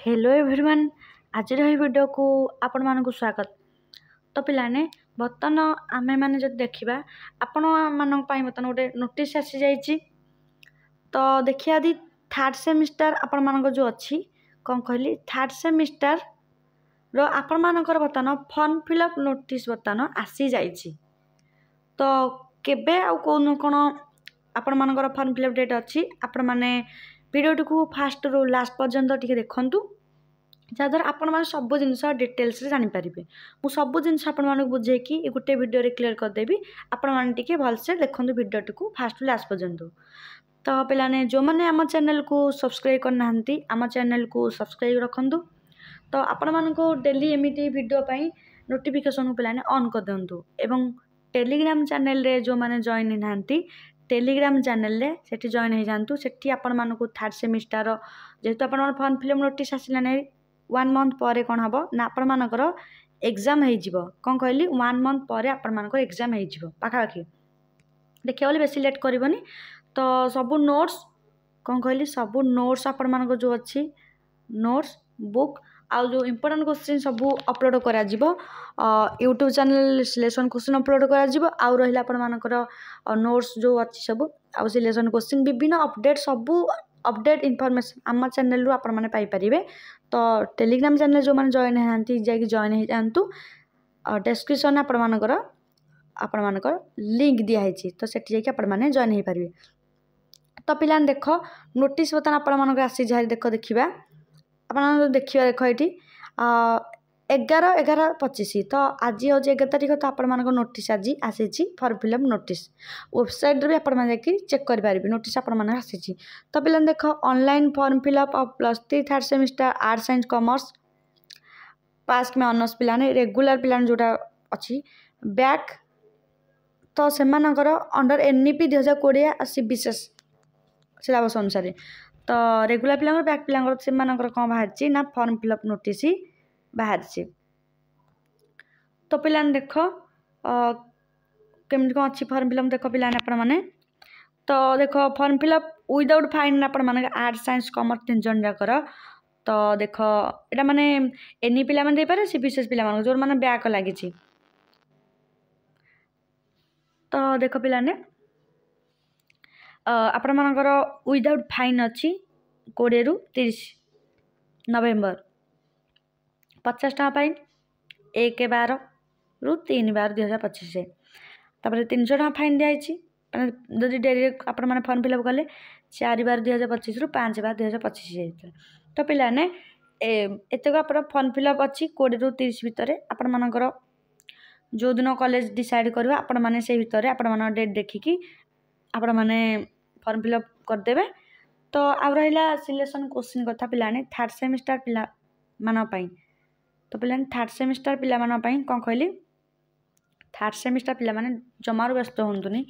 Hello everyone आज video को आपण मानक स्वागत। तो पिलाने बर्तन आमे माने जब देखा आपण मान बर्तन गोटे नोटिस आसी जाइए। तो देखिए आदि थर्ड सेमिस्टर आपण मान जो अच्छी कौन कहली थर्ड सेमिस्टर रो आपण मानकर बर्तन फॉर्म फिलअप नोटिस बर्तन आसी जाइए। तो केबे आ कौन कौन आपण मानकर फॉर्म फिलअप डेट अच्छी आपण माने वीडियो को फास्ट रू लास्ट पर्यंत टिके देखंतु जहाँद्वारा आपण मैंने सब जिनस डिटेल्स जानीपर मु सब जिनस आपको बुझे कि गोटे वीडियो क्लीयर करदेवी आपण मैंने भलसे देखो वीडियो टी फास्ट लास्ट पर्यंत। तो पिलाने जो मैंने आम चैनल को सब्सक्राइब करना आम चैनल को सब्सक्राइब रखु। तो आपण मानक डेली एमती वीडियो नोटिफिकेशन पिलाने ऑन कर दिंतु एवं टेलीग्राम चैनल रे जो मैंने जॉइन नाहांती टेलीग्राम चैनल रे सेठी जॉइन हो जातु। सेठी आपण मानक थर्ड सेमिस्टर जेहेतु आपण फॉर्म फिलअप नोटिस आसला ना 1 मंथ पर कौन हम ना आपण मानकर एग्जाम हो कौन कहली 1 मंथ पर आपण मानकर एग्जाम हो पाखापाखि देखिए बोले बेसी लेट करनी। तो सबू नोट्स कौन कहली सबू नोट्स आपण मानक जो अच्छी नोट्स बुक आउ जो इम्पोर्टेंट क्वेश्चन सबू अपलोड करा YouTube channel selection question upload करा आउ रहा आपण मानकर नोट्स जो अच्छी सब आउ सिलेक्शन क्वेश्चन विभिन्न अपडेट सबू अपडेट इनफॉरमेशन आम चैनल रू आपण माने पाई परिबे। तो टेलीग्राम चैनल जो मैंने जॉइन हांती जाकि जॉइन हो जातु डिस्क्रिप्शन आपण मानकर लिंक दिखाई तो सेठी जाकि आपण माने जॉइन हो पारे। तो पिलान देख नोटिस बर्तन आपण मानक आसी जाए देखा आप देखिए देख ये 11/11/25 तो आज हूँ 11 तारीख। तो आपण मानक नोटिस आज आसी फॉर्म फिलअप नोटिस वेबसाइट भी आपण जाकि चेक करेंगे नोटिस आपण मानक आसी। तो पिलान देख online form fill up of +3 third semester arts science commerce pass में ऑनर्स पिलाने रेगुलर पिलाने जोटा अच्छी बैक तो से अंडर NEP 2020 आसी विशेष सिलेबस अनुसार। तो रेगुलर पिला बैक पिला से कौन बाहर ना फॉर्म फिलअप नोटिस बाहर। तो पिलाने देख केमती कौन अच्छी फॉर्म फिलअप देख पिलाने आपण माने। तो देख फॉर्म फिलअप विदाउट फाइन आपण माने आर्ट्स साइंस कॉमर्स 3 जन जाकर। तो देख एटा माने एनी पिला माने दे पारे सी विशेष पिला माने जो माने बैक लागी। तो देख पिलाने आपण मानकर विदाउट फाइन अच्छी 20 ରୁ 30 नवेम्बर 50 टका फाइन 1/12 ରୁ 3/12/2025 तापर 300 टका फाइन दिखाई जदि डेरी आपण मैंने फॉर्म फिलअप कले 4/12/2025 ରୁ 5/12/2025। तो पिलाने एतक आप फॉर्म फिलअप अच्छी 20 ରୁ 30 भितर आपण मानकर जो दिन कॉलेज डिसाइड करवा आपण माने से भितर आपण मान डेट देखिकी आपण माने फॉर्म फिलअप करदेवे। तो आ रहा सिलेक्शन क्वेश्चन कथा पिलाने थर्ड सेमिस्टर पिला मान पाई। तो पिलाने थर्ड सेमिस्टर पिला मान पाई कौन कहली थर्ड सेमिस्टर पिला माने जमार व्यस्त होंतुनी।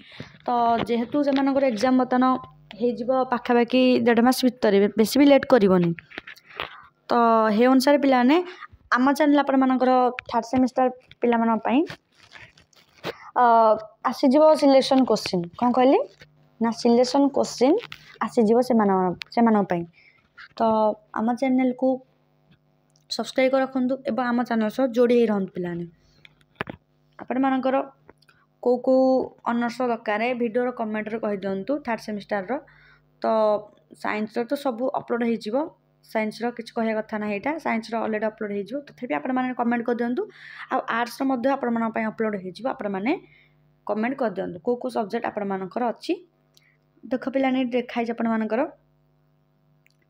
तो जेहेतु से एग्जाम बर्तन हो पाखापाखि 1.5 मास भितर बेसी भी लेट करनी। तो हे अनुसार पिलाने आम चैनल आपण मानकर थर्ड सेमिस्टर पिला मान पाई आसीज सिलेक्शन क्वेश्चन कौन कहली ना सिलेक्शन क्वेश्चन आसीज से। तो आम चैनल को सब्सक्राइब रखु एवं आम चैनल सह जोड़ी रहतु पिलाने आपण मानकर को ऑनर्स दरकार वीडियो कमेंट रे कह दिंतु थर्ड सेमिस्टर रो। तो साइंस तो सब अपलोड हो साइंस किसी कह कथा ना यहाँ साइंस अलरेडी अपलोड हो तथापि आपण मैंने कमेंट कर दिंतु आर्ट्स आपण अपलोड हो आपण मैंने कमेंट कर दिंतु को सब्जेक्ट आपण मानकर अच्छी। देख पिलाने देखाई आपण मानकर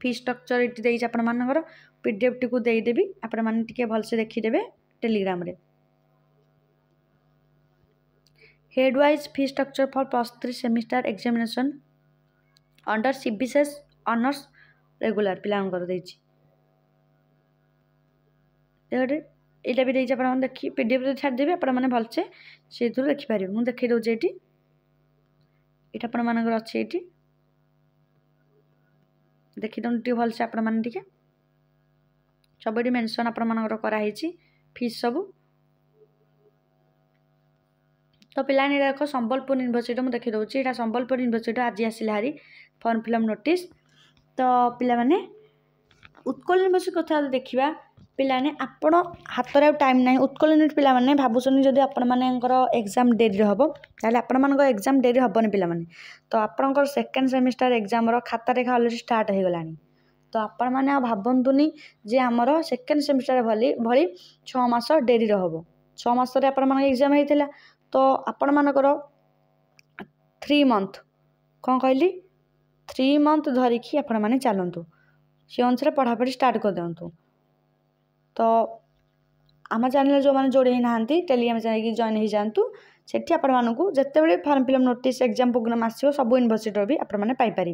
फी स्ट्रक्चर ये देई आपण मानकर PDF टी को देदेवी आपण मैंने टिके भलसे देखीदेवे टेलीग्राम रे। Head wise fee structure for +3 semester examination under CBSS honours regular पिलांकर देछि देखो यहाँ भी देछि आपण देखि PDF रे छाड़ देबे आपण माने भलसे से थ्रू देखि पारिबे। मु देखि दउछि एटी एटा आपण मानकर अछि एटी देखि दउन टी भलसे आपण माने टिके सबडी मेंशन आपण मानकर करा हिछि फीस सब। तो पिलाने देख संबलपुर यूनिवर्सिटी मुझे देखी दूसरी यहाँ संबलपुर यूनिवर्सिटी आज आसला हारी फॉर्म फिलअप नोटिस। तो पिला माने उत्कल यूनिवर्सिटी कथा देखा पिलाने आपण हाथ में टाइम ना उत्कल यूनिवर्सिटी पिलाने भावुन जदि आपर एग्जाम डेरी हम ताले आपण एग्जाम डेरी हेनी पिलाने तो आपणकर सेकेंड सेमिस्टर एग्जाम खाता रेखा अलरेडी स्टार्ट हो गलानी तो आपण मैंने भावतुनि जे आमर सेकेंड सेमिस्टर भली 6 मास डेरी हम 6 मास एग्जाम होता तो आपण मानकर 3 मंथ कौन कहली 3 मंथ धरिकी आपण मैंने चलतु से अनुसार पढ़ापढ़ी स्टार्ट कर दिंतु तो आम चैनल जो मैंने जोड़े ना टेलीग्राम चैनल की जॉइन हो जातु से जिते बड़े form fill up notice exam programme आसो सब यूनिवर्सिटी भी आपने पाइपर।